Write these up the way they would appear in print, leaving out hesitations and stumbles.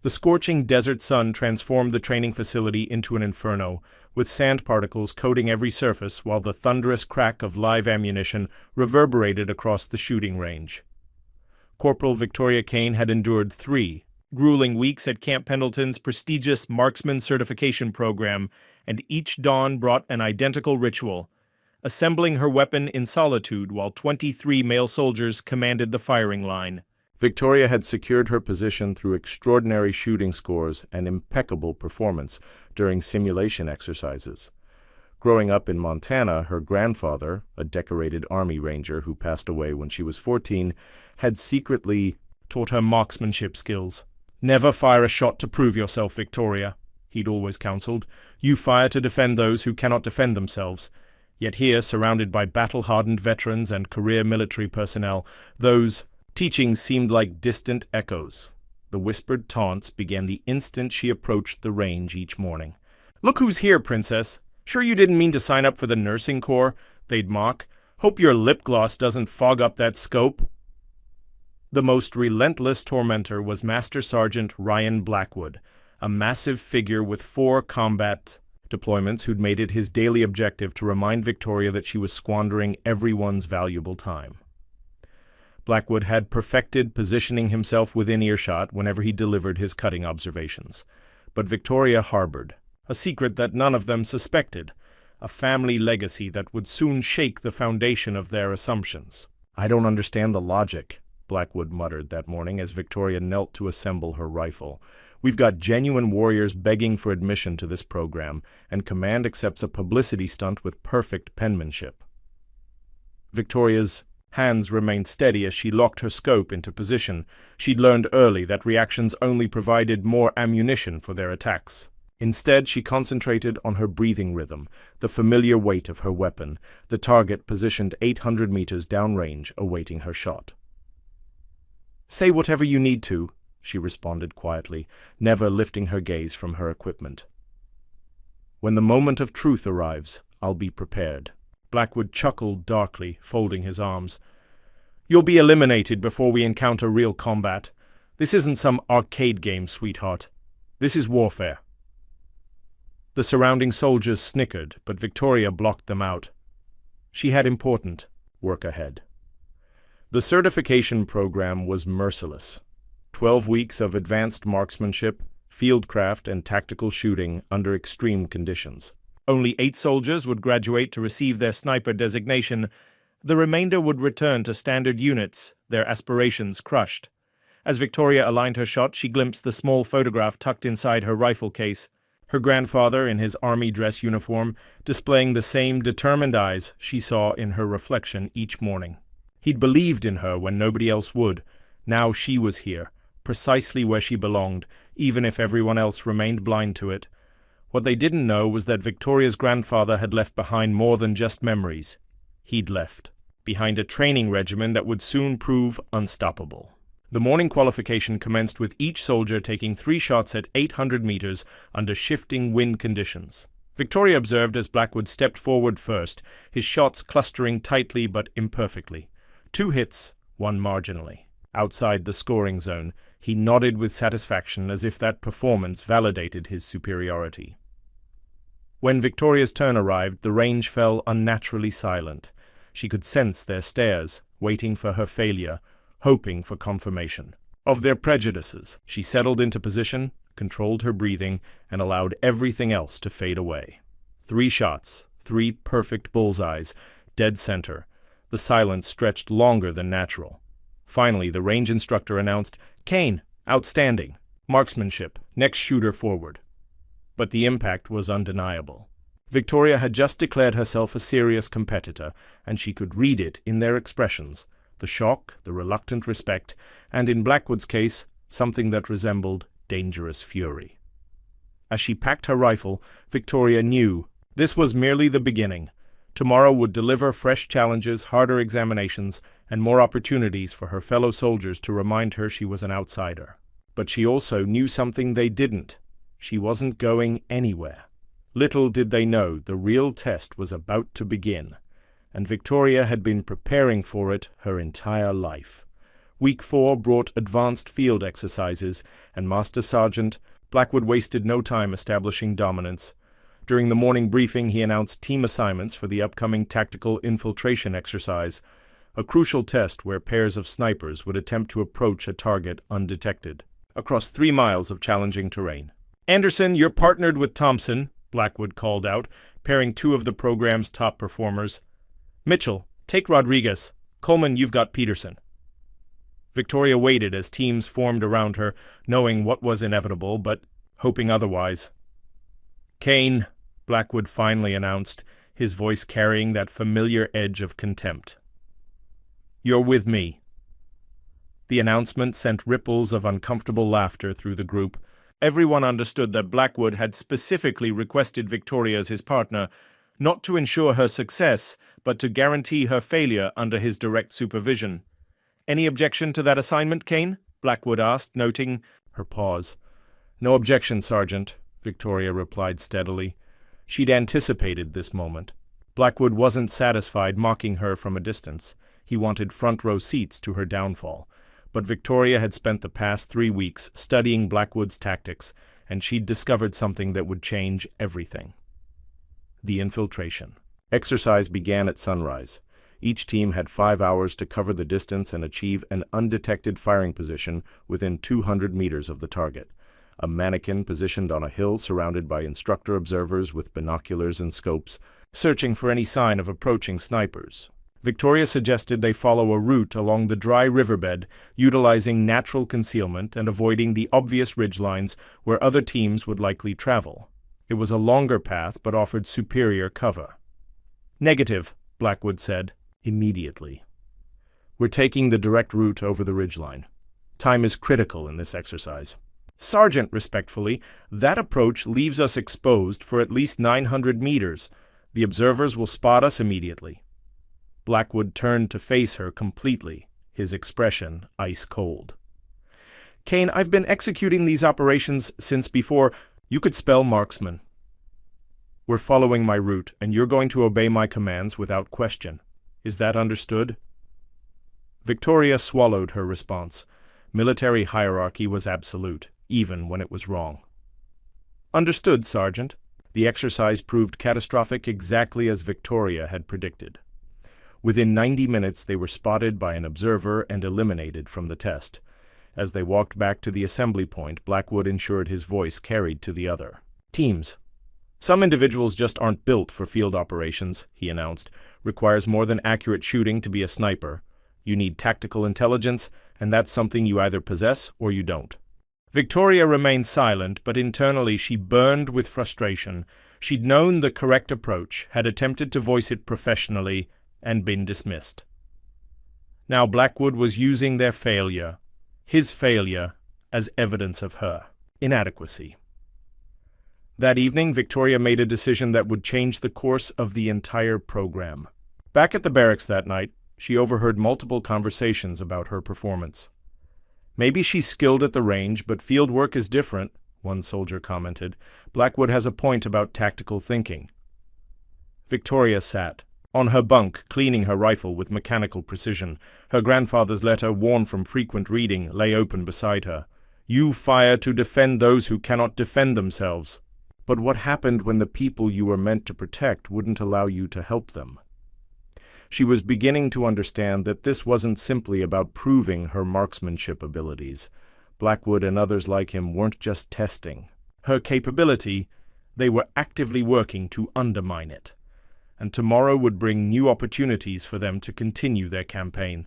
The scorching desert sun transformed the training facility into an inferno, with sand particles coating every surface while the thunderous crack of live ammunition reverberated across the shooting range. Corporal Victoria Kane had endured 3 grueling weeks at Camp Pendleton's prestigious marksman certification program, and each dawn brought an identical ritual, assembling her weapon in solitude while 23 male soldiers commanded the firing line. Victoria had secured her position through extraordinary shooting scores and impeccable performance during simulation exercises. Growing up in Montana, her grandfather, a decorated Army Ranger who passed away when she was 14, had secretly taught her marksmanship skills. "Never fire a shot to prove yourself, Victoria," he'd always counseled. "You fire to defend those who cannot defend themselves." Yet here, surrounded by battle-hardened veterans and career military personnel, those teachings seemed like distant echoes. The whispered taunts began the instant she approached the range each morning. "Look who's here, Princess. Sure you didn't mean to sign up for the nursing corps?" they'd mock. "Hope your lip gloss doesn't fog up that scope." The most relentless tormentor was Master Sergeant Ryan Blackwood, a massive figure with 4 combat deployments who'd made it his daily objective to remind Victoria that she was squandering everyone's valuable time. Blackwood had perfected positioning himself within earshot whenever he delivered his cutting observations. But Victoria harbored a secret that none of them suspected, a family legacy that would soon shake the foundation of their assumptions. "I don't understand the logic," Blackwood muttered that morning as Victoria knelt to assemble her rifle. "We've got genuine warriors begging for admission to this program, and Command accepts a publicity stunt with perfect penmanship." Victoria's hands remained steady as she locked her scope into position. She'd learned early that reactions only provided more ammunition for their attacks. Instead, she concentrated on her breathing rhythm, the familiar weight of her weapon, the target positioned 800 meters downrange, awaiting her shot. "Say whatever you need to," she responded quietly, never lifting her gaze from her equipment. "When the moment of truth arrives, I'll be prepared." Blackwood chuckled darkly, folding his arms. "You'll be eliminated before we encounter real combat. This isn't some arcade game, sweetheart. This is warfare." The surrounding soldiers snickered, but Victoria blocked them out. She had important work ahead. The certification program was merciless. 12 weeks of advanced marksmanship, fieldcraft, and tactical shooting under extreme conditions. Only 8 soldiers would graduate to receive their sniper designation. The remainder would return to standard units, their aspirations crushed. As Victoria aligned her shot, she glimpsed the small photograph tucked inside her rifle case. Her grandfather, in his army dress uniform, displaying the same determined eyes she saw in her reflection each morning. He'd believed in her when nobody else would. Now she was here, precisely where she belonged, even if everyone else remained blind to it. What they didn't know was that Victoria's grandfather had left behind more than just memories. He'd left behind a training regimen that would soon prove unstoppable. The morning qualification commenced with each soldier taking 3 shots at 800 meters under shifting wind conditions. Victoria observed as Blackwood stepped forward first, his shots clustering tightly but imperfectly. 2 hits, 1 marginally. Outside the scoring zone, he nodded with satisfaction as if that performance validated his superiority. When Victoria's turn arrived, the range fell unnaturally silent. She could sense their stares, waiting for her failure, hoping for confirmation of their prejudices. She settled into position, controlled her breathing, and allowed everything else to fade away. 3 shots, 3 perfect bullseyes, dead center. The silence stretched longer than natural. Finally, the range instructor announced, "Kane, outstanding. Marksmanship, next shooter forward." But the impact was undeniable. Victoria had just declared herself a serious competitor, and she could read it in their expressions. The shock, the reluctant respect, and in Blackwood's case, something that resembled dangerous fury. As she packed her rifle, Victoria knew this was merely the beginning. Tomorrow would deliver fresh challenges, harder examinations, and more opportunities for her fellow soldiers to remind her she was an outsider. But she also knew something they didn't. She wasn't going anywhere. Little did they know the real test was about to begin, and Victoria had been preparing for it her entire life. Week 4 brought advanced field exercises, and Master Sergeant Blackwood wasted no time establishing dominance. During the morning briefing, he announced team assignments for the upcoming tactical infiltration exercise, a crucial test where pairs of snipers would attempt to approach a target undetected, across 3 miles of challenging terrain. "Anderson, you're partnered with Thompson," Blackwood called out, pairing 2 of the program's top performers. "Mitchell, take Rodriguez. Coleman, you've got Peterson." Victoria waited as teams formed around her, knowing what was inevitable, but hoping otherwise. "Kane," Blackwood finally announced, his voice carrying that familiar edge of contempt. "You're with me." The announcement sent ripples of uncomfortable laughter through the group. Everyone understood that Blackwood had specifically requested Victoria as his partner, not to ensure her success, but to guarantee her failure under his direct supervision. "Any objection to that assignment, Kane?" Blackwood asked, noting her pause. "No objection, Sergeant," Victoria replied steadily. She'd anticipated this moment. Blackwood wasn't satisfied mocking her from a distance. He wanted front-row seats to her downfall. But Victoria had spent the past 3 weeks studying Blackwood's tactics, and she'd discovered something that would change everything. The infiltration. Exercise began at sunrise. Each team had 5 hours to cover the distance and achieve an undetected firing position within 200 meters of the target. A mannequin positioned on a hill surrounded by instructor observers with binoculars and scopes, searching for any sign of approaching snipers. Victoria suggested they follow a route along the dry riverbed, utilizing natural concealment and avoiding the obvious ridgelines where other teams would likely travel. It was a longer path but offered superior cover. "Negative," Blackwood said, immediately. "We're taking the direct route over the ridgeline. Time is critical in this exercise." "Sergeant," respectfully, "that approach leaves us exposed for at least 900 meters. The observers will spot us immediately." Blackwood turned to face her completely, his expression ice cold. "Kane, I've been executing these operations since before you could spell marksman. We're following my route, and you're going to obey my commands without question. Is that understood?" Victoria swallowed her response. Military hierarchy was absolute, even when it was wrong. "Understood, Sergeant." The exercise proved catastrophic exactly as Victoria had predicted. Within 90 minutes they were spotted by an observer and eliminated from the test. As they walked back to the assembly point, Blackwood ensured his voice carried to the other. "Teams. Some individuals just aren't built for field operations," he announced. "Requires more than accurate shooting to be a sniper. You need tactical intelligence, and that's something you either possess or you don't." Victoria remained silent, but internally she burned with frustration. She'd known the correct approach, had attempted to voice it professionally, and been dismissed. Now Blackwood was using their failure, his failure, as evidence of her inadequacy. That evening, Victoria made a decision that would change the course of the entire program. Back at the barracks that night, she overheard multiple conversations about her performance. "Maybe she's skilled at the range, but field work is different," one soldier commented. "Blackwood has a point about tactical thinking." Victoria sat on her bunk, cleaning her rifle with mechanical precision. Her grandfather's letter, worn from frequent reading, lay open beside her. "You fire to defend those who cannot defend themselves." But what happened when the people you were meant to protect wouldn't allow you to help them? She was beginning to understand that this wasn't simply about proving her marksmanship abilities. Blackwood and others like him weren't just testing her capability, they were actively working to undermine it. And tomorrow would bring new opportunities for them to continue their campaign.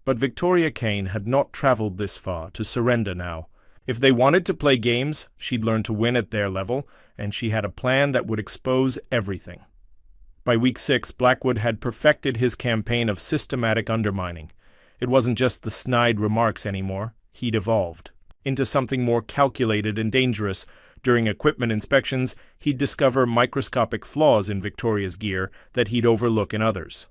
But Victoria Kane had not traveled this far to surrender now. If they wanted to play games, she'd learn to win at their level, and she had a plan that would expose everything. By week 6, Blackwood had perfected his campaign of systematic undermining. It wasn't just the snide remarks anymore. He'd evolved into something more calculated and dangerous. During equipment inspections, he'd discover microscopic flaws in Victoria's gear that he'd overlook in others.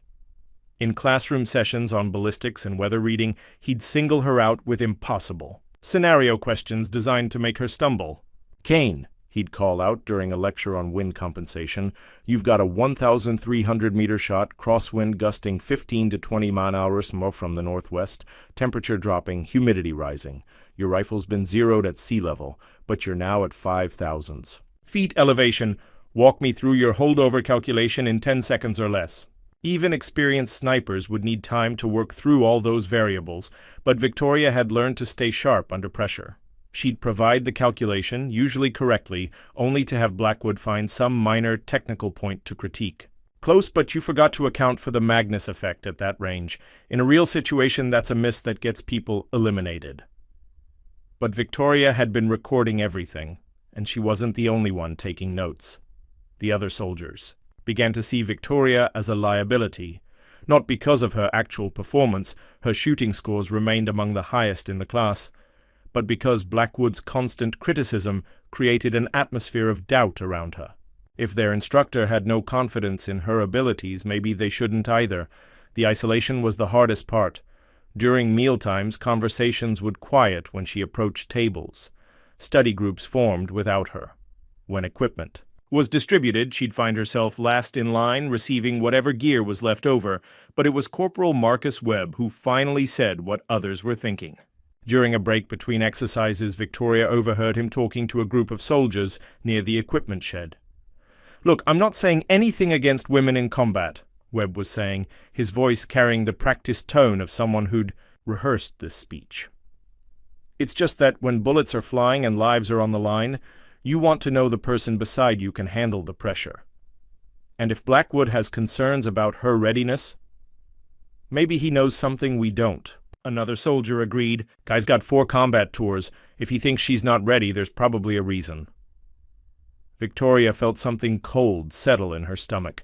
In classroom sessions on ballistics and weather reading, he'd single her out with impossible scenario questions designed to make her stumble. "Kane," he'd call out during a lecture on wind compensation. You've got a 1,300-meter shot, crosswind gusting 15 to 20 mile-an-hour more from the northwest, temperature dropping, humidity rising. Your rifle's been zeroed at sea level, but you're now at 5,000 feet elevation. Walk me through your holdover calculation in 10 seconds or less. Even experienced snipers would need time to work through all those variables, but Victoria had learned to stay sharp under pressure. She'd provide the calculation, usually correctly, only to have Blackwood find some minor technical point to critique. Close, but you forgot to account for the Magnus effect at that range. In a real situation, that's a miss that gets people eliminated. But Victoria had been recording everything, and she wasn't the only one taking notes. The other soldiers began to see Victoria as a liability. Not because of her actual performance, her shooting scores remained among the highest in the class, but because Blackwood's constant criticism created an atmosphere of doubt around her. If their instructor had no confidence in her abilities, maybe they shouldn't either. The isolation was the hardest part. During mealtimes, conversations would quiet when she approached tables. Study groups formed without her. When equipment was distributed, she'd find herself last in line, receiving whatever gear was left over, but it was Corporal Marcus Webb who finally said what others were thinking. During a break between exercises, Victoria overheard him talking to a group of soldiers near the equipment shed. "Look, I'm not saying anything against women in combat," Webb was saying, his voice carrying the practiced tone of someone who'd rehearsed this speech. "It's just that when bullets are flying and lives are on the line, you want to know the person beside you can handle the pressure. And if Blackwood has concerns about her readiness, maybe he knows something we don't." Another soldier agreed. "Guy's got 4 combat tours. If he thinks she's not ready, there's probably a reason." Victoria felt something cold settle in her stomach.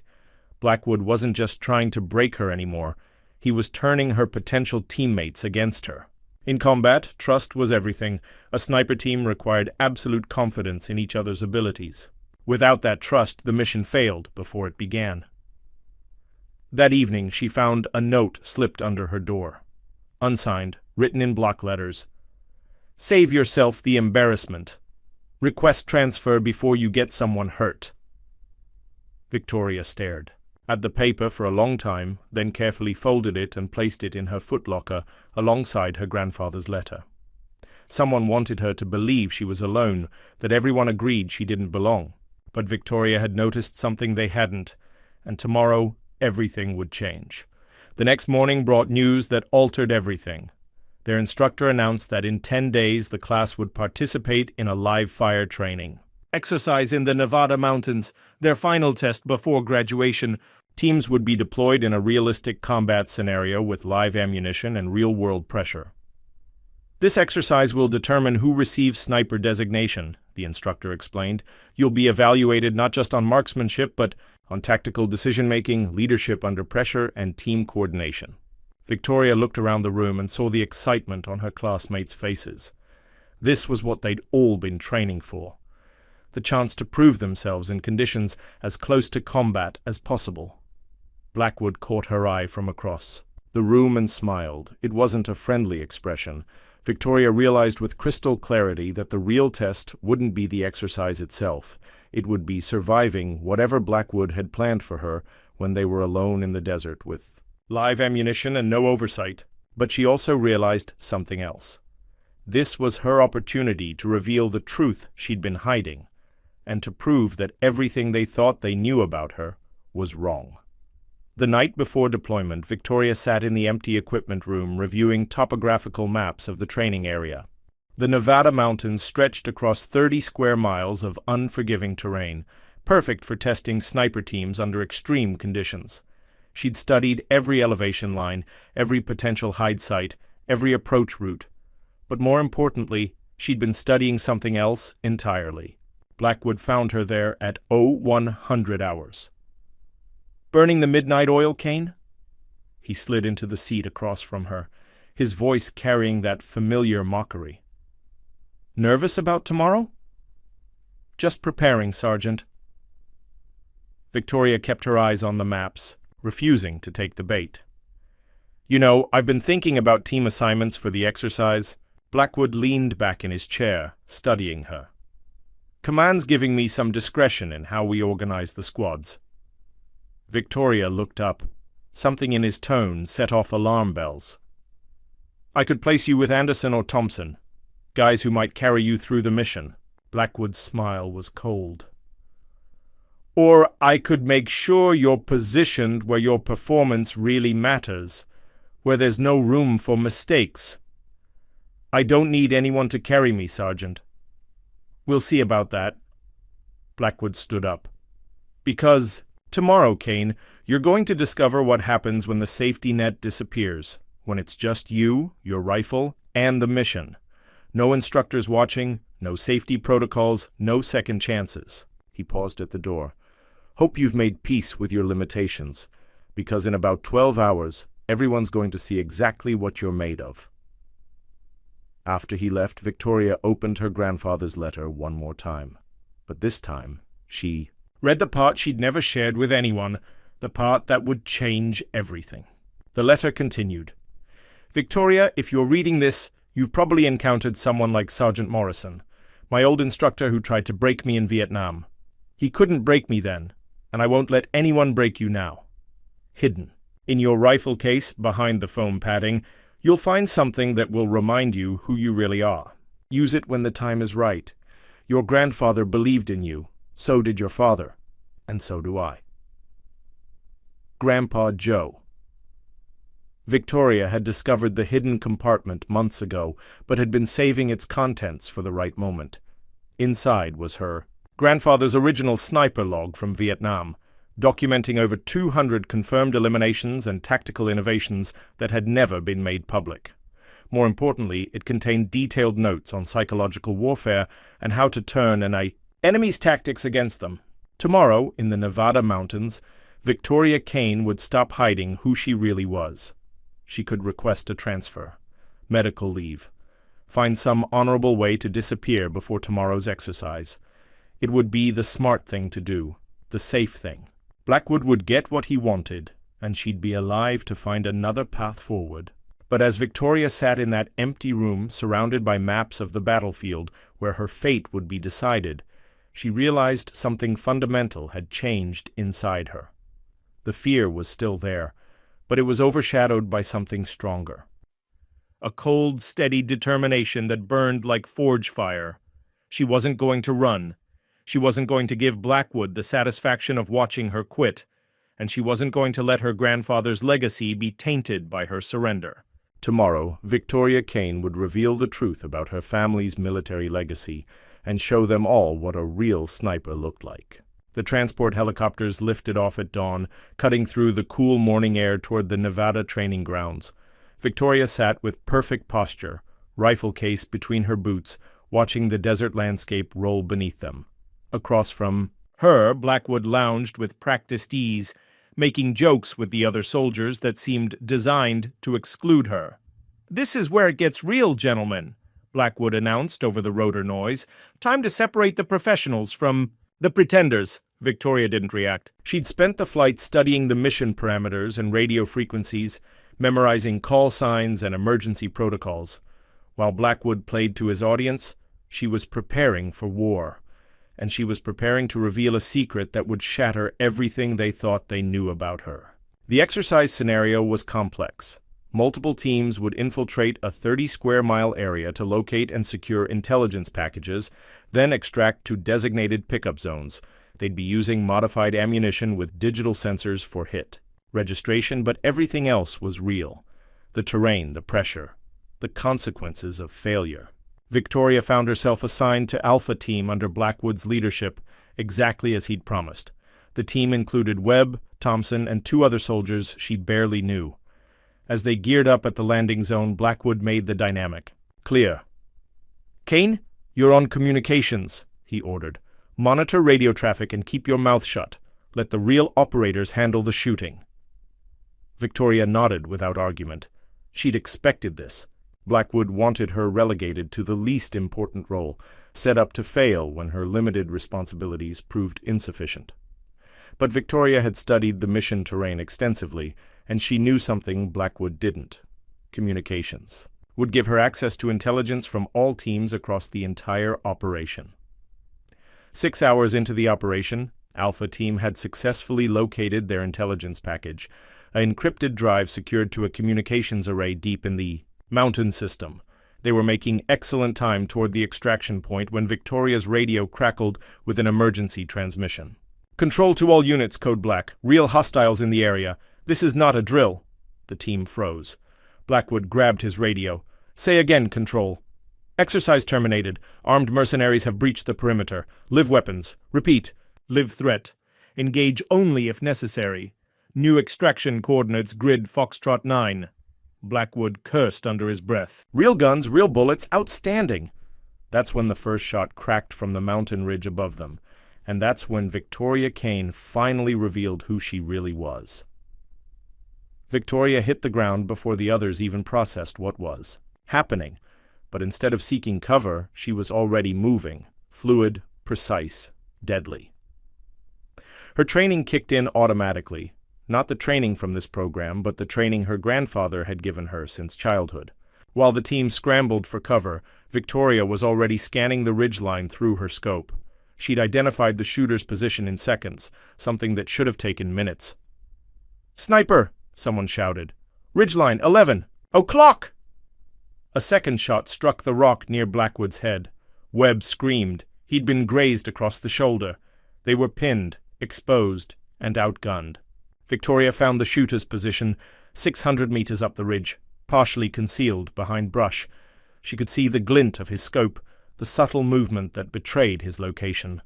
Blackwood wasn't just trying to break her anymore. He was turning her potential teammates against her. In combat, trust was everything. A sniper team required absolute confidence in each other's abilities. Without that trust, the mission failed before it began. That evening, she found a note slipped under her door. Unsigned, written in block letters. "Save yourself the embarrassment. Request transfer before you get someone hurt." Victoria stared at the paper for a long time, then carefully folded it and placed it in her footlocker alongside her grandfather's letter. Someone wanted her to believe she was alone, that everyone agreed she didn't belong. But Victoria had noticed something they hadn't, and tomorrow everything would change. The next morning brought news that altered everything. Their instructor announced that in 10 days the class would participate in a live-fire training exercise in the Nevada mountains, their final test before graduation. Teams would be deployed in a realistic combat scenario with live ammunition and real-world pressure. "This exercise will determine who receives sniper designation," the instructor explained. "You'll be evaluated not just on marksmanship, but on tactical decision-making, leadership under pressure, and team coordination." Victoria looked around the room and saw the excitement on her classmates' faces. This was what they'd all been training for. The chance to prove themselves in conditions as close to combat as possible. Blackwood caught her eye from across the room and smiled. It wasn't a friendly expression. Victoria realized with crystal clarity that the real test wouldn't be the exercise itself. It would be surviving whatever Blackwood had planned for her when they were alone in the desert with live ammunition and no oversight. But she also realized something else. This was her opportunity to reveal the truth she'd been hiding, and to prove that everything they thought they knew about her was wrong. The night before deployment, Victoria sat in the empty equipment room reviewing topographical maps of the training area. The Nevada mountains stretched across 30 square miles of unforgiving terrain, perfect for testing sniper teams under extreme conditions. She'd studied every elevation line, every potential hide site, every approach route. But more importantly, she'd been studying something else entirely. Blackwood found her there at 0100 hours. "Burning the midnight oil cane?" He slid into the seat across from her, his voice carrying that familiar mockery. "Nervous about tomorrow?" "Just preparing, Sergeant." Victoria kept her eyes on the maps, refusing to take the bait. "You know, I've been thinking about team assignments for the exercise." Blackwood leaned back in his chair, studying her. Command's giving me some discretion in how we organize the squads. Victoria looked up. Something in his tone set off alarm bells. I could place you with Anderson or Thompson, guys who might carry you through the mission. Blackwood's smile was cold. Or I could make sure you're positioned where your performance really matters, where there's no room for mistakes. I don't need anyone to carry me, Sergeant. We'll see about that. Blackwood stood up. Because tomorrow, Kane, you're going to discover what happens when the safety net disappears, when it's just you, your rifle, and the mission. No instructors watching, no safety protocols, no second chances. He paused at the door. Hope you've made peace with your limitations, because in about 12 hours, everyone's going to see exactly what you're made of. After he left, Victoria opened her grandfather's letter one more time. But this time, she read the part she'd never shared with anyone, the part that would change everything. The letter continued. Victoria, if you're reading this, you've probably encountered someone like Sergeant Morrison, my old instructor who tried to break me in Vietnam. He couldn't break me then, and I won't let anyone break you now. Hidden. In your rifle case, behind the foam padding, you'll find something that will remind you who you really are. Use it when the time is right. Your grandfather believed in you. So did your father. And so do I. Grandpa Joe. Victoria had discovered the hidden compartment months ago, but had been saving its contents for the right moment. Inside was her grandfather's original sniper log from Vietnam, documenting over 200 confirmed eliminations and tactical innovations that had never been made public. More importantly, it contained detailed notes on psychological warfare and how to turn an enemy's tactics against them. Tomorrow, in the Nevada mountains, Victoria Kane would stop hiding who she really was. She could request a transfer, medical leave, find some honorable way to disappear before tomorrow's exercise. It would be the smart thing to do, the safe thing. Blackwood would get what he wanted, and she'd be alive to find another path forward. But as Victoria sat in that empty room surrounded by maps of the battlefield where her fate would be decided, she realized something fundamental had changed inside her. The fear was still there, but it was overshadowed by something stronger. A cold, steady determination that burned like forge fire. She wasn't going to run. She wasn't going to give Blackwood the satisfaction of watching her quit, and she wasn't going to let her grandfather's legacy be tainted by her surrender. Tomorrow, Victoria Kane would reveal the truth about her family's military legacy and show them all what a real sniper looked like. The transport helicopters lifted off at dawn, cutting through the cool morning air toward the Nevada training grounds. Victoria sat with perfect posture, rifle case between her boots, watching the desert landscape roll beneath them. Across from her, Blackwood lounged with practiced ease, making jokes with the other soldiers that seemed designed to exclude her. "This is where it gets real, gentlemen," Blackwood announced over the rotor noise. "Time to separate the professionals from the pretenders." Victoria didn't react. She'd spent the flight studying the mission parameters and radio frequencies, memorizing call signs and emergency protocols. While Blackwood played to his audience, she was preparing for war. And she was preparing to reveal a secret that would shatter everything they thought they knew about her. The exercise scenario was complex. Multiple teams would infiltrate a 30-square-mile area to locate and secure intelligence packages, then extract to designated pickup zones. They'd be using modified ammunition with digital sensors for hit, registration, but everything else was real. The terrain, the pressure, the consequences of failure. Victoria found herself assigned to Alpha Team under Blackwood's leadership, exactly as he'd promised. The team included Webb, Thompson, and 2 other soldiers she barely knew. As they geared up at the landing zone, Blackwood made the dynamic clear. "Kane, you're on communications," he ordered. "Monitor radio traffic and keep your mouth shut. Let the real operators handle the shooting." Victoria nodded without argument. She'd expected this. Blackwood wanted her relegated to the least important role, set up to fail when her limited responsibilities proved insufficient. But Victoria had studied the mission terrain extensively, and she knew something Blackwood didn't. Communications would give her access to intelligence from all teams across the entire operation. 6 hours into the operation, Alpha Team had successfully located their intelligence package, an encrypted drive secured to a communications array deep in the mountain system. They were making excellent time toward the extraction point when Victoria's radio crackled with an emergency transmission. "Control to all units, Code Black. Real hostiles in the area. This is not a drill." The team froze. Blackwood grabbed his radio. "Say again, Control." "Exercise terminated. Armed mercenaries have breached the perimeter. Live weapons. Repeat. Live threat. Engage only if necessary. New extraction coordinates grid Foxtrot 9. Blackwood cursed under his breath. "Real guns, real bullets, outstanding." That's when the first shot cracked from the mountain ridge above them, and that's when Victoria Kane finally revealed who she really was. Victoria hit the ground before the others even processed what was happening, but instead of seeking cover, she was already moving, fluid, precise, deadly. Her training kicked in automatically. Not the training from this program, but the training her grandfather had given her since childhood. While the team scrambled for cover, Victoria was already scanning the ridgeline through her scope. She'd identified the shooter's position in seconds, something that should have taken minutes. "Sniper!" someone shouted. "Ridgeline, 11! O'clock!" A second shot struck the rock near Blackwood's head. Webb screamed. He'd been grazed across the shoulder. They were pinned, exposed, and outgunned. Victoria found the shooter's position 600 meters up the ridge, partially concealed behind brush. She could see the glint of his scope, the subtle movement that betrayed his location.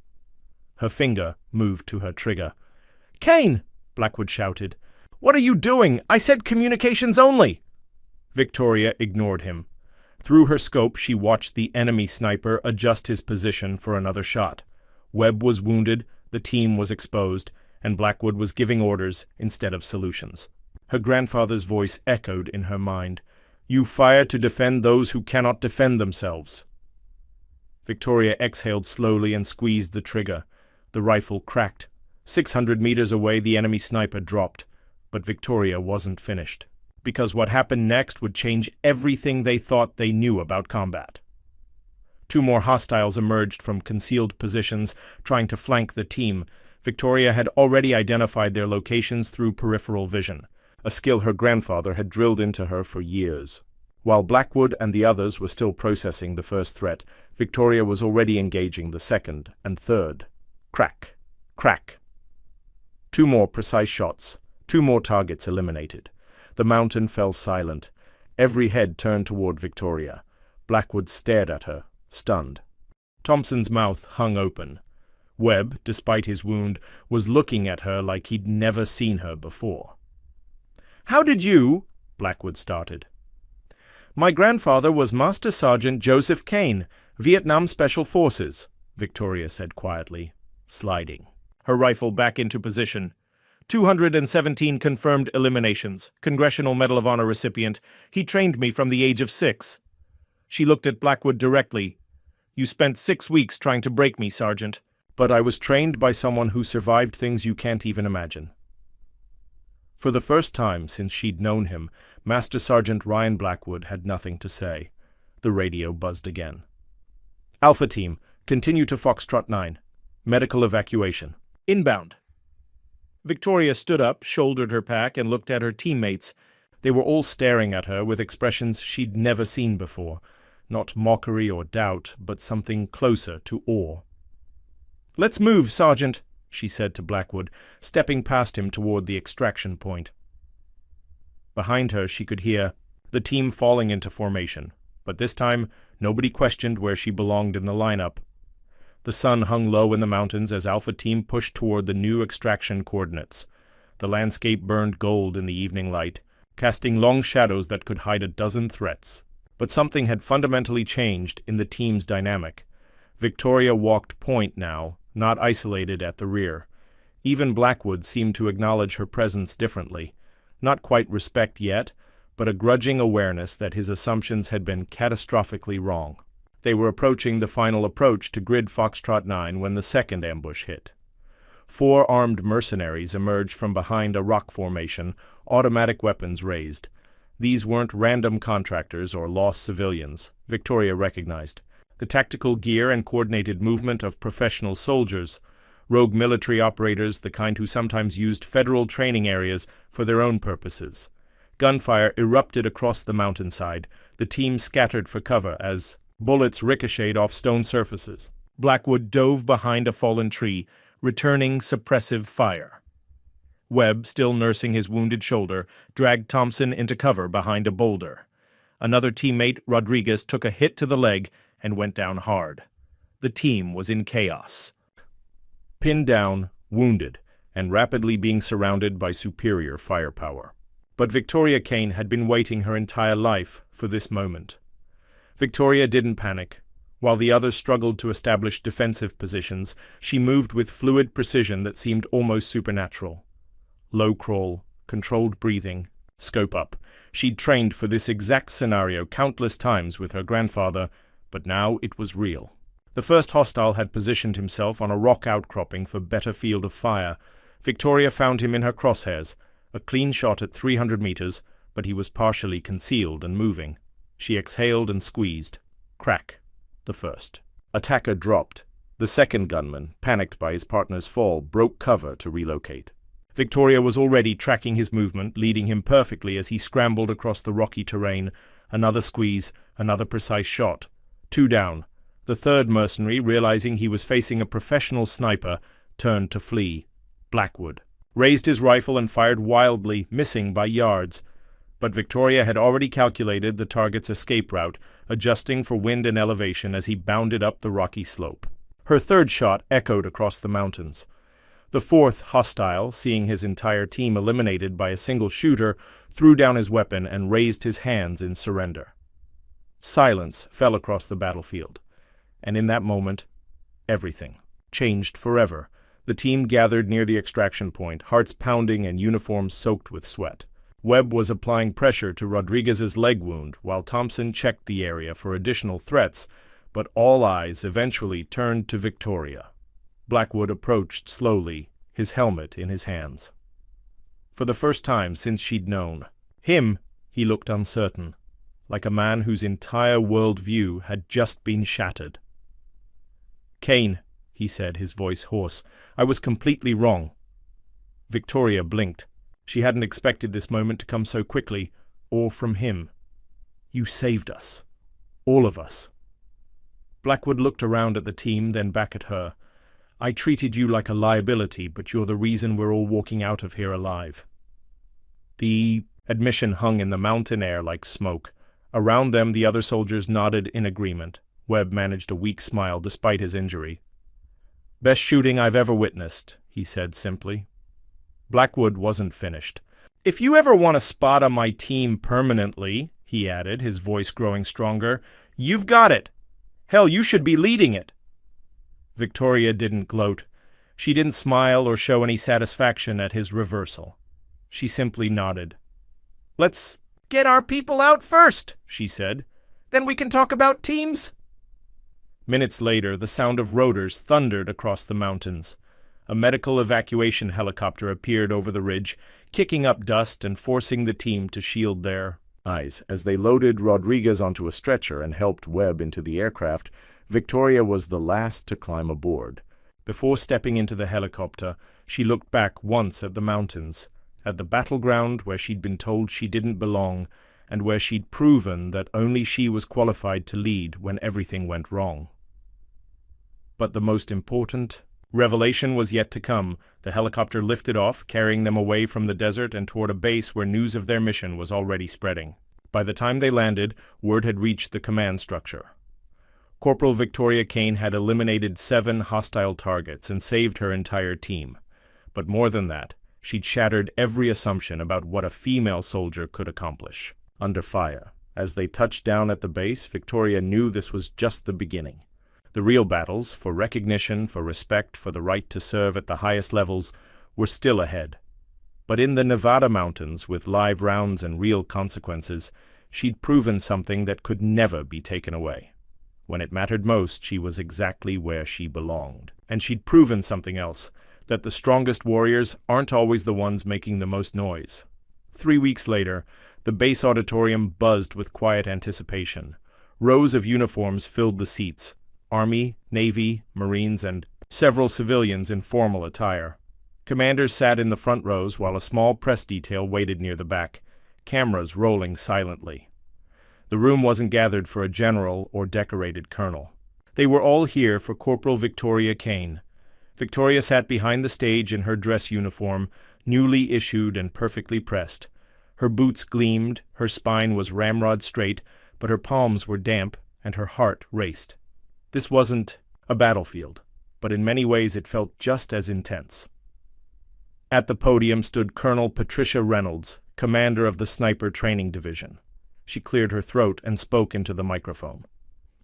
Her finger moved to her trigger. "Kane!" Blackwood shouted. "What are you doing? I said communications only!" Victoria ignored him. Through her scope, she watched the enemy sniper adjust his position for another shot. Webb was wounded, the team was exposed, and Blackwood was giving orders instead of solutions. Her grandfather's voice echoed in her mind. "You fire to defend those who cannot defend themselves." Victoria exhaled slowly and squeezed the trigger. The rifle cracked. 600 meters away, the enemy sniper dropped. But Victoria wasn't finished, because what happened next would change everything they thought they knew about combat. 2 more hostiles emerged from concealed positions, trying to flank the team. Victoria had already identified their locations through peripheral vision, a skill her grandfather had drilled into her for years. While Blackwood and the others were still processing the first threat, Victoria was already engaging the second and third. Crack. Crack. 2 more precise shots. 2 more targets eliminated. The mountain fell silent. Every head turned toward Victoria. Blackwood stared at her, stunned. Thompson's mouth hung open. Webb, despite his wound, was looking at her like he'd never seen her before. "How did you—" Blackwood started. "My grandfather was Master Sergeant Joseph Kane, Vietnam Special Forces," Victoria said quietly, sliding her rifle back into position. 217 confirmed eliminations. Congressional Medal of Honor recipient. He trained me from the age of 6. She looked at Blackwood directly. "You spent 6 weeks trying to break me, Sergeant. But I was trained by someone who survived things you can't even imagine." For the first time since she'd known him, Master Sergeant Ryan Blackwood had nothing to say. The radio buzzed again. "Alpha Team, continue to Foxtrot 9. Medical evacuation. Inbound." Victoria stood up, shouldered her pack, and looked at her teammates. They were all staring at her with expressions she'd never seen before. Not mockery or doubt, but something closer to awe. "Let's move, Sergeant," she said to Blackwood, stepping past him toward the extraction point. Behind her she could hear the team falling into formation, but this time nobody questioned where she belonged in the lineup. The sun hung low in the mountains as Alpha Team pushed toward the new extraction coordinates. The landscape burned gold in the evening light, casting long shadows that could hide a dozen threats. But something had fundamentally changed in the team's dynamic. Victoria walked point now, not isolated at the rear. Even Blackwood seemed to acknowledge her presence differently. Not quite respect yet, but a grudging awareness that his assumptions had been catastrophically wrong. They were approaching the final approach to Grid Foxtrot 9 when the second ambush hit. 4 armed mercenaries emerged from behind a rock formation, automatic weapons raised. These weren't random contractors or lost civilians, Victoria recognized. the tactical gear and coordinated movement of professional soldiers, rogue military operators, the kind who sometimes used federal training areas for their own purposes. Gunfire erupted across the mountainside. The team scattered for cover as bullets ricocheted off stone surfaces. Blackwood dove behind a fallen tree, returning suppressive fire. Webb, still nursing his wounded shoulder, dragged Thompson into cover behind a boulder. Another teammate, Rodriguez, took a hit to the leg and went down hard. The team was in chaos. Pinned down, wounded, and rapidly being surrounded by superior firepower. But Victoria Kane had been waiting her entire life for this moment. Victoria didn't panic. While the others struggled to establish defensive positions, she moved with fluid precision that seemed almost supernatural. Low crawl, controlled breathing, scope up. She'd trained for this exact scenario countless times with her grandfather, but now it was real. The first hostile had positioned himself on a rock outcropping for better field of fire. Victoria found him in her crosshairs, a clean shot at 300 meters, but he was partially concealed and moving. She exhaled and squeezed. Crack. The first. Attacker dropped. The second gunman, panicked by his partner's fall, broke cover to relocate. Victoria was already tracking his movement, leading him perfectly as he scrambled across the rocky terrain. Another squeeze, another precise shot. 2 down. The third mercenary, realizing he was facing a professional sniper, turned to flee. Blackwood raised his rifle and fired wildly, missing by yards. But Victoria had already calculated the target's escape route, adjusting for wind and elevation as he bounded up the rocky slope. Her third shot echoed across the mountains. The fourth hostile, seeing his entire team eliminated by a single shooter, threw down his weapon and raised his hands in surrender. Silence fell across the battlefield. And in that moment, everything changed forever. The team gathered near the extraction point, hearts pounding and uniforms soaked with sweat. Webb was applying pressure to Rodriguez's leg wound, while Thompson checked the area for additional threats, but all eyes eventually turned to Victoria. Blackwood approached slowly, his helmet in his hands. For the first time since she'd known him, he looked uncertain, like a man whose entire worldview had just been shattered. "Kane," he said, his voice hoarse, "I was completely wrong." Victoria blinked. She hadn't expected this moment to come so quickly, or from him. "You saved us. All of us." Blackwood looked around at the team, then back at her. "I treated you like a liability, but you're the reason we're all walking out of here alive." The admission hung in the mountain air like smoke. Around them, the other soldiers nodded in agreement. Webb managed a weak smile despite his injury. "Best shooting I've ever witnessed," he said simply. Blackwood wasn't finished. "If you ever want a spot on my team permanently," he added, his voice growing stronger, "you've got it. Hell, you should be leading it." Victoria didn't gloat. She didn't smile or show any satisfaction at his reversal. She simply nodded. "Let's get our people out first," she said. "Then we can talk about teams." Minutes later, the sound of rotors thundered across the mountains. A medical evacuation helicopter appeared over the ridge, kicking up dust and forcing the team to shield their eyes. As they loaded Rodriguez onto a stretcher and helped Webb into the aircraft, Victoria was the last to climb aboard. Before stepping into the helicopter, she looked back once at the mountains, at the battleground where she'd been told she didn't belong, and where she'd proven that only she was qualified to lead when everything went wrong. But the most important revelation was yet to come. The helicopter lifted off, carrying them away from the desert and toward a base where news of their mission was already spreading. By the time they landed, word had reached the command structure. Corporal Victoria Kane had eliminated 7 hostile targets and saved her entire team. But more than that, she'd shattered every assumption about what a female soldier could accomplish. Under fire, as they touched down at the base, Victoria knew this was just the beginning. The real battles, for recognition, for respect, for the right to serve at the highest levels, were still ahead. But in the Nevada mountains, with live rounds and real consequences, she'd proven something that could never be taken away. When it mattered most, she was exactly where she belonged. And she'd proven something else, that the strongest warriors aren't always the ones making the most noise. 3 weeks later, the base auditorium buzzed with quiet anticipation. Rows of uniforms filled the seats: Army, Navy, Marines, and several civilians in formal attire. Commanders sat in the front rows while a small press detail waited near the back, cameras rolling silently. The room wasn't gathered for a general or decorated colonel. They were all here for Corporal Victoria Kane. Victoria sat behind the stage in her dress uniform, newly issued and perfectly pressed. Her boots gleamed, her spine was ramrod straight, but her palms were damp and her heart raced. This wasn't a battlefield, but in many ways it felt just as intense. At the podium stood Colonel Patricia Reynolds, commander of the Sniper Training Division. She cleared her throat and spoke into the microphone.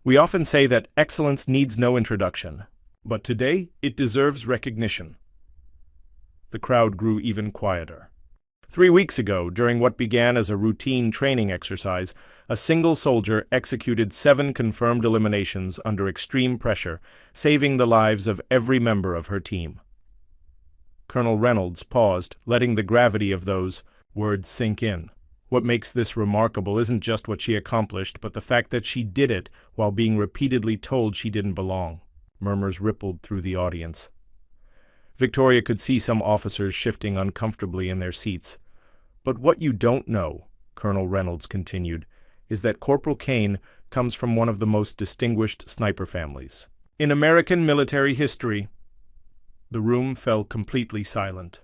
"We often say that excellence needs no introduction, but today it deserves recognition." The crowd grew even quieter. 3 weeks ago, during what began as a routine training exercise, a single soldier executed 7 confirmed eliminations under extreme pressure, saving the lives of every member of her team. Colonel Reynolds paused, letting the gravity of those words sink in. What makes this remarkable isn't just what she accomplished, but the fact that she did it while being repeatedly told she didn't belong. Murmurs rippled through the audience. Victoria could see some officers shifting uncomfortably in their seats. "But what you don't know," Colonel Reynolds continued, "is that Corporal Kane comes from one of the most distinguished sniper families in American military history." The room fell completely silent.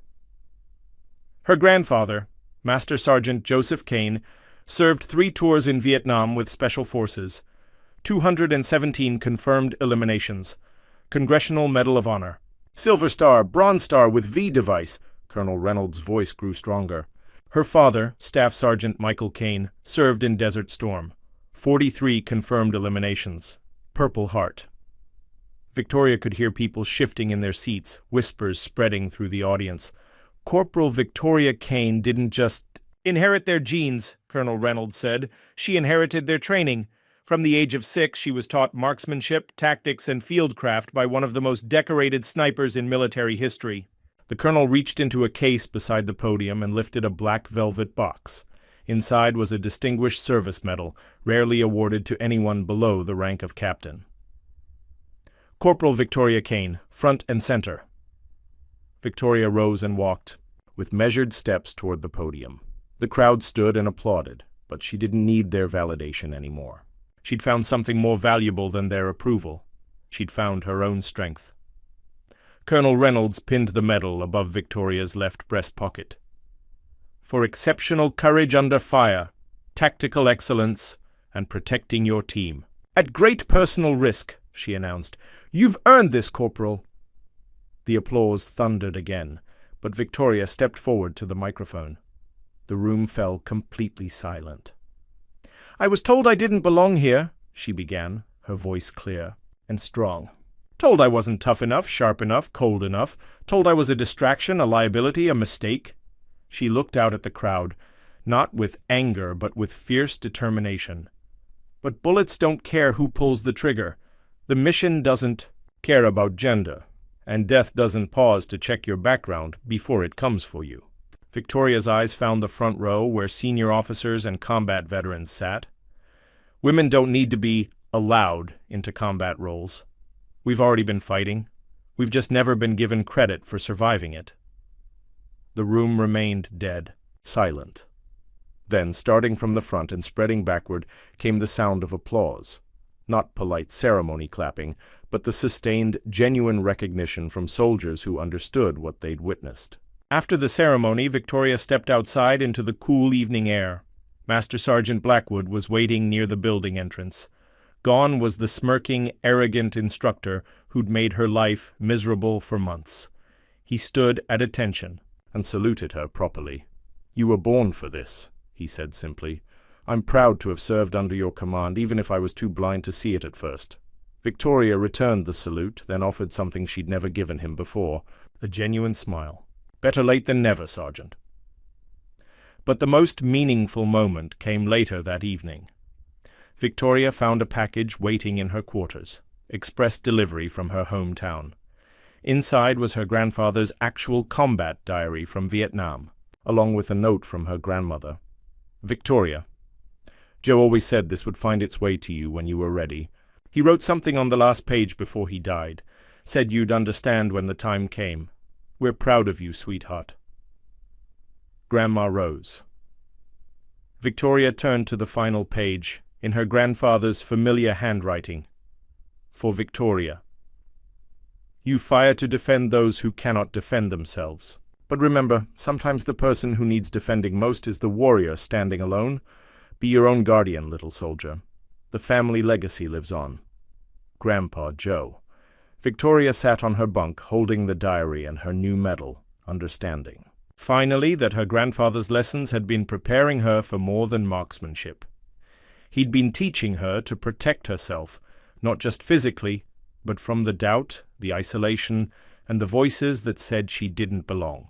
Her grandfather, Master Sergeant Joseph Kane, served 3 tours in Vietnam with Special Forces, 217 confirmed eliminations, Congressional Medal of Honor, Silver Star, Bronze Star with V device. Colonel Reynolds' voice grew stronger. Her father, Staff Sergeant Michael Kane, served in Desert Storm, 43 confirmed eliminations, Purple Heart. Victoria could hear people shifting in their seats, whispers spreading through the audience. Corporal Victoria Kane didn't just inherit their genes, Colonel Reynolds said. She inherited their training. From the age of 6, she was taught marksmanship, tactics, and fieldcraft by one of the most decorated snipers in military history. The colonel reached into a case beside the podium and lifted a black velvet box. Inside was a Distinguished Service Medal, rarely awarded to anyone below the rank of captain. "Corporal Victoria Kane, front and center." Victoria rose and walked, with measured steps toward the podium. The crowd stood and applauded, but she didn't need their validation anymore. She'd found something more valuable than their approval. She'd found her own strength. Colonel Reynolds pinned the medal above Victoria's left breast pocket. "For exceptional courage under fire, tactical excellence, and protecting your team. At great personal risk," she announced. "You've earned this, Corporal." The applause thundered again, but Victoria stepped forward to the microphone. The room fell completely silent. "I was told I didn't belong here," she began, her voice clear and strong. "Told I wasn't tough enough, sharp enough, cold enough. Told I was a distraction, a liability, a mistake." She looked out at the crowd, not with anger but with fierce determination. "But bullets don't care who pulls the trigger. The mission doesn't care about gender, and death doesn't pause to check your background before it comes for you." Victoria's eyes found the front row where senior officers and combat veterans sat. "Women don't need to be allowed into combat roles. We've already been fighting. We've just never been given credit for surviving it." The room remained dead, silent. Then, starting from the front and spreading backward, came the sound of applause. Not polite ceremony clapping, but the sustained, genuine recognition from soldiers who understood what they'd witnessed. After the ceremony, Victoria stepped outside into the cool evening air. Master Sergeant Blackwood was waiting near the building entrance. Gone was the smirking, arrogant instructor who'd made her life miserable for months. He stood at attention and saluted her properly. "You were born for this," he said simply. "I'm proud to have served under your command, even if I was too blind to see it at first." Victoria returned the salute, then offered something she'd never given him before, a genuine smile. "Better late than never, Sergeant." But the most meaningful moment came later that evening. Victoria found a package waiting in her quarters, express delivery from her hometown. Inside was her grandfather's actual combat diary from Vietnam, along with a note from her grandmother. "Victoria, Joe always said this would find its way to you when you were ready. He wrote something on the last page before he died. Said you'd understand when the time came. We're proud of you, sweetheart." Grandma rose. Victoria turned to the final page, in her grandfather's familiar handwriting. For Victoria. "You fire to defend those who cannot defend themselves. But remember, sometimes the person who needs defending most is the warrior standing alone. Be your own guardian, little soldier. The family legacy lives on. Grandpa Joe." Victoria sat on her bunk, holding the diary and her new medal, understanding. Finally, that her grandfather's lessons had been preparing her for more than marksmanship. He'd been teaching her to protect herself, not just physically, but from the doubt, the isolation, and the voices that said she didn't belong.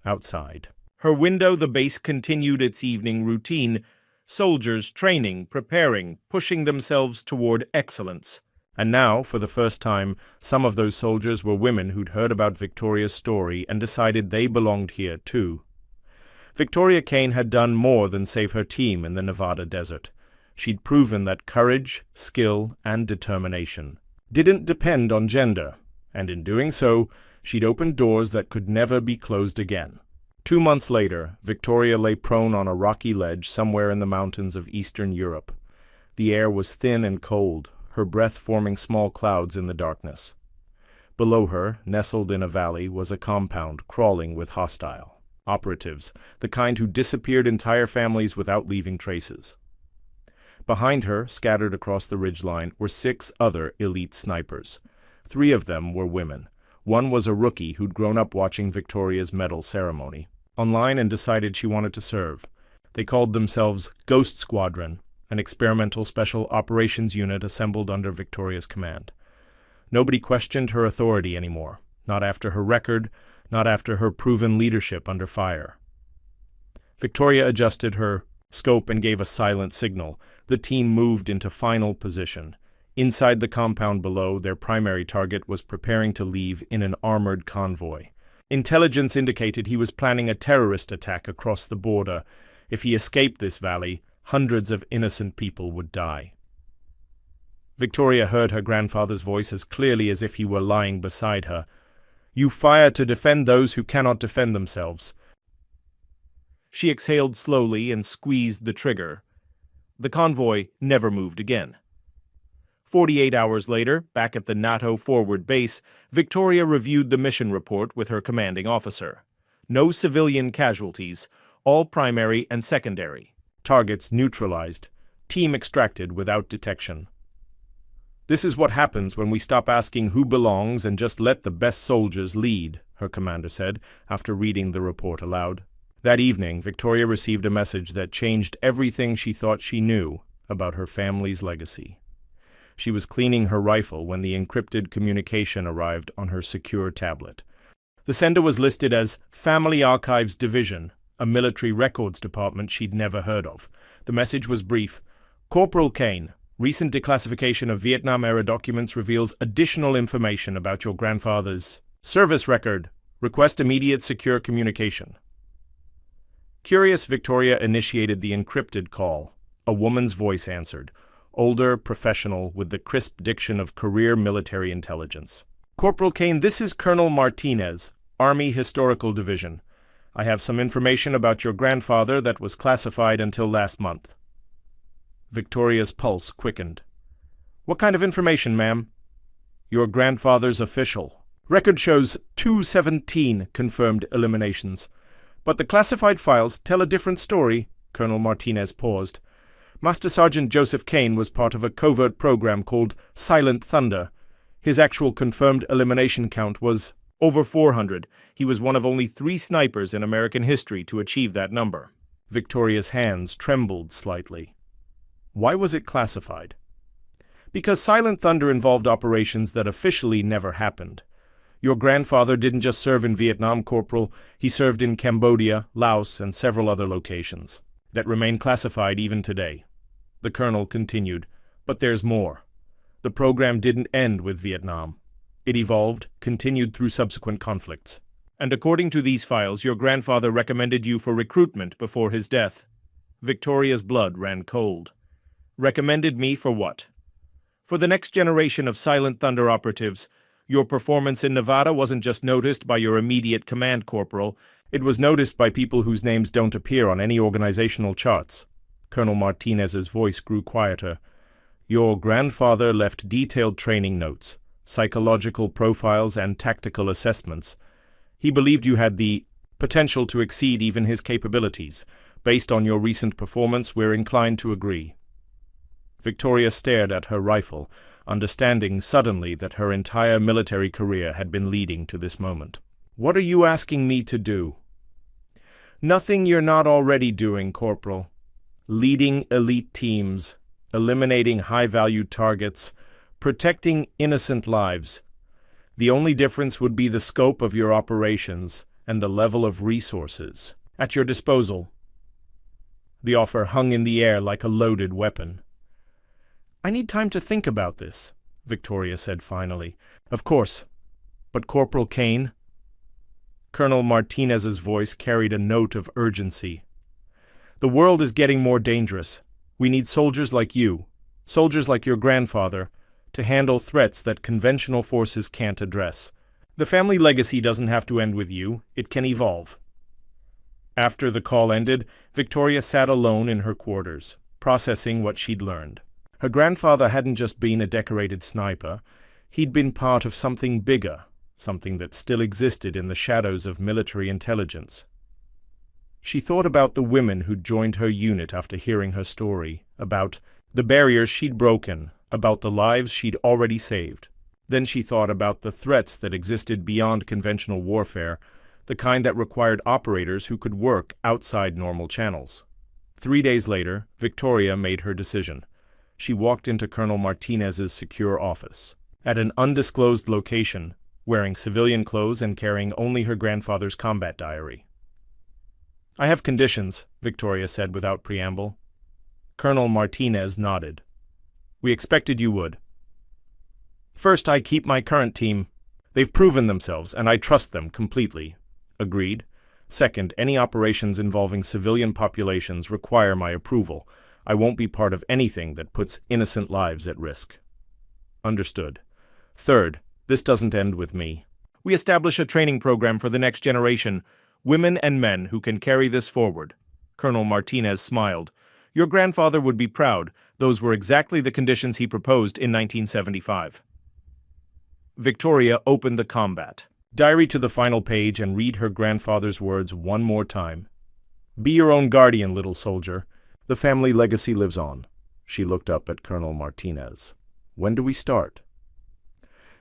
Outside. Her window, the base continued its evening routine, soldiers training, preparing, pushing themselves toward excellence. And now, for the first time, some of those soldiers were women who'd heard about Victoria's story and decided they belonged here too. Victoria Kane had done more than save her team in the Nevada desert. She'd proven that courage, skill, and determination didn't depend on gender, and in doing so, she'd opened doors that could never be closed again. 2 months later, Victoria lay prone on a rocky ledge somewhere in the mountains of Eastern Europe. The air was thin and cold, her breath forming small clouds in the darkness. Below her, nestled in a valley, was a compound crawling with hostile operatives, the kind who disappeared entire families without leaving traces. Behind her, scattered across the ridgeline, were 6 other elite snipers. 3 of them were women. One was a rookie who'd grown up watching Victoria's medal ceremony online and decided she wanted to serve. They called themselves Ghost Squadron, an experimental special operations unit assembled under Victoria's command. Nobody questioned her authority anymore, not after her record, not after her proven leadership under fire. Victoria adjusted her scope and gave a silent signal. The team moved into final position. Inside the compound below, their primary target was preparing to leave in an armored convoy. Intelligence indicated he was planning a terrorist attack across the border. If he escaped this valley, hundreds of innocent people would die. Victoria heard her grandfather's voice as clearly as if he were lying beside her. "You fire to defend those who cannot defend themselves." She exhaled slowly and squeezed the trigger. The convoy never moved again. 48 hours later, back at the NATO forward base, Victoria reviewed the mission report with her commanding officer. No civilian casualties, all primary and secondary. Targets neutralized. Team extracted without detection. "This is what happens when we stop asking who belongs and just let the best soldiers lead," her commander said, after reading the report aloud. That evening, Victoria received a message that changed everything she thought she knew about her family's legacy. She was cleaning her rifle when the encrypted communication arrived on her secure tablet. The sender was listed as Family Archives Division, a military records department she'd never heard of. The message was brief. "Corporal Kane, recent declassification of Vietnam-era documents reveals additional information about your grandfather's service record. Request immediate secure communication." Curious, Victoria initiated the encrypted call. A woman's voice answered, older, professional, with the crisp diction of career military intelligence. "Corporal Kane, this is Colonel Martinez, Army Historical Division. I have some information about your grandfather that was classified until last month." Victoria's pulse quickened. "What kind of information, ma'am?" "Your grandfather's official. Record shows 217 confirmed eliminations. But the classified files tell a different story." Colonel Martinez paused. "Master Sergeant Joseph Kane was part of a covert program called Silent Thunder. His actual confirmed elimination count was over 400. He was one of only 3 snipers in American history to achieve that number." Victoria's hands trembled slightly. Why was it classified? Because Silent Thunder involved operations that officially never happened. Your grandfather didn't just serve in Vietnam, Corporal. He served in Cambodia, Laos, and several other locations that remain classified even today. The colonel continued, "But there's more. The program didn't end with Vietnam. It evolved, continued through subsequent conflicts. And according to these files, your grandfather recommended you for recruitment before his death." Victoria's blood ran cold. Recommended me for what? For the next generation of Silent Thunder operatives, your performance in Nevada wasn't just noticed by your immediate command corporal, it was noticed by people whose names don't appear on any organizational charts. Colonel Martinez's voice grew quieter. Your grandfather left detailed training notes, psychological profiles, and tactical assessments. He believed you had the potential to exceed even his capabilities. Based on your recent performance, we're inclined to agree. Victoria stared at her rifle, understanding suddenly that her entire military career had been leading to this moment. What are you asking me to do? Nothing you're not already doing, Corporal. Leading elite teams, eliminating high-value targets, protecting innocent lives. The only difference would be the scope of your operations and the level of resources at your disposal. The offer hung in the air like a loaded weapon. I need time to think about this, Victoria said finally. Of course. But Corporal Kane? Colonel Martinez's voice carried a note of urgency. The world is getting more dangerous. We need soldiers like you, soldiers like your grandfather, to handle threats that conventional forces can't address. The family legacy doesn't have to end with you, it can evolve. After the call ended, Victoria sat alone in her quarters, processing what she'd learned. Her grandfather hadn't just been a decorated sniper, he'd been part of something bigger, something that still existed in the shadows of military intelligence. She thought about the women who'd joined her unit after hearing her story, about the barriers she'd broken, about the lives she'd already saved. Then she thought about the threats that existed beyond conventional warfare, the kind that required operators who could work outside normal channels. 3 days later, Victoria made her decision. She walked into Colonel Martinez's secure office. At an undisclosed location, wearing civilian clothes and carrying only her grandfather's combat diary. I have conditions, Victoria said without preamble. Colonel Martinez nodded. We expected you would. First, I keep my current team. They've proven themselves, and I trust them completely. Agreed. Second, any operations involving civilian populations require my approval. I won't be part of anything that puts innocent lives at risk. Understood. Third, this doesn't end with me. We establish a training program for the next generation, women and men who can carry this forward. Colonel Martinez smiled. Your grandfather would be proud. Those were exactly the conditions he proposed in 1975. Victoria opened the combat diary to the final page and read her grandfather's words one more time. Be your own guardian, little soldier. The family legacy lives on. She looked up at Colonel Martinez. When do we start?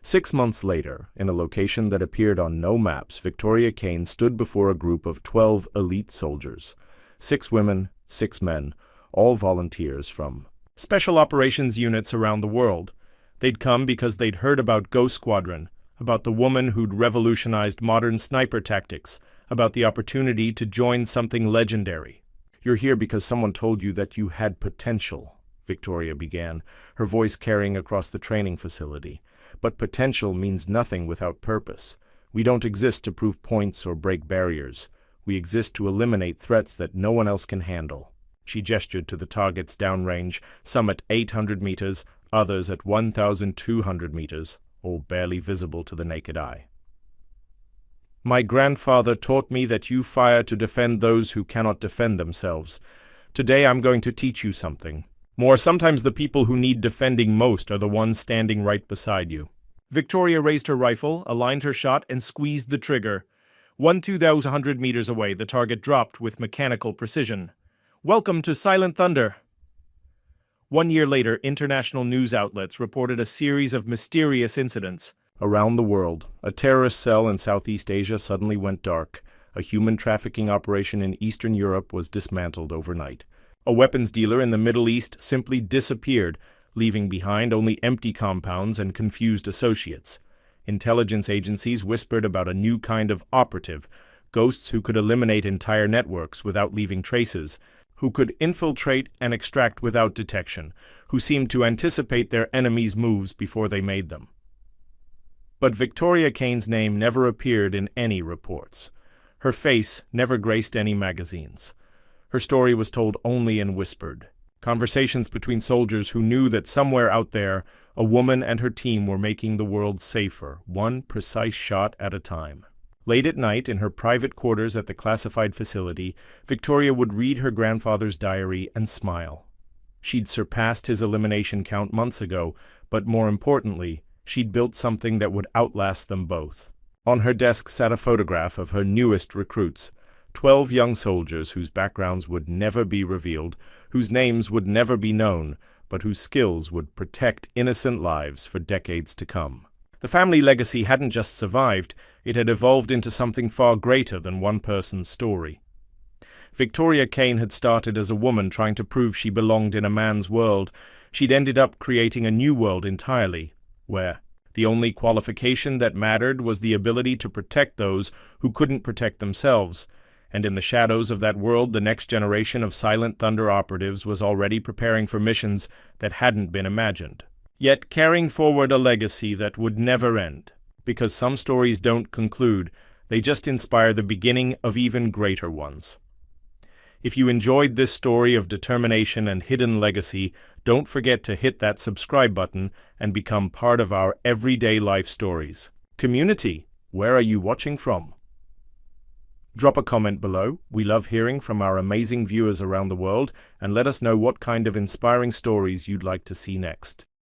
6 months later, in a location that appeared on no maps, Victoria Kane stood before a group of 12 elite soldiers. 6 women, 6 men, all volunteers from special operations units around the world. They'd come because they'd heard about Ghost Squadron, about the woman who'd revolutionized modern sniper tactics, about the opportunity to join something legendary. You're here because someone told you that you had potential, Victoria began, her voice carrying across the training facility. But potential means nothing without purpose. We don't exist to prove points or break barriers. We exist to eliminate threats that no one else can handle. She gestured to the targets downrange, some at 800 meters, others at 1,200 meters, all barely visible to the naked eye. My grandfather taught me that you fire to defend those who cannot defend themselves. Today I'm going to teach you something. Sometimes the people who need defending most are the ones standing right beside you. Victoria raised her rifle, aligned her shot, and squeezed the trigger. 2,000 meters away, the target dropped with mechanical precision. Welcome to Silent Thunder. 1 year later, international news outlets reported a series of mysterious incidents. Around the world, a terrorist cell in Southeast Asia suddenly went dark. A human trafficking operation in Eastern Europe was dismantled overnight. A weapons dealer in the Middle East simply disappeared, leaving behind only empty compounds and confused associates. Intelligence agencies whispered about a new kind of operative, ghosts who could eliminate entire networks without leaving traces, who could infiltrate and extract without detection, who seemed to anticipate their enemies' moves before they made them. But Victoria Kane's name never appeared in any reports. Her face never graced any magazines. Her story was told only in whispered conversations between soldiers who knew that somewhere out there, a woman and her team were making the world safer, one precise shot at a time. Late at night, in her private quarters at the classified facility, Victoria would read her grandfather's diary and smile. She'd surpassed his elimination count months ago, but more importantly, she'd built something that would outlast them both. On her desk sat a photograph of her newest recruits, 12 young soldiers whose backgrounds would never be revealed, whose names would never be known, but whose skills would protect innocent lives for decades to come. The family legacy hadn't just survived, it had evolved into something far greater than one person's story. Victoria Kane had started as a woman trying to prove she belonged in a man's world. She'd ended up creating a new world entirely, where the only qualification that mattered was the ability to protect those who couldn't protect themselves. And in the shadows of that world, the next generation of Silent Thunder operatives was already preparing for missions that hadn't been imagined. Yet carrying forward a legacy that would never end, because some stories don't conclude, they just inspire the beginning of even greater ones. If you enjoyed this story of determination and hidden legacy, don't forget to hit that subscribe button and become part of our everyday life stories. Community, where are you watching from? Drop a comment below. We love hearing from our amazing viewers around the world, and let us know what kind of inspiring stories you'd like to see next.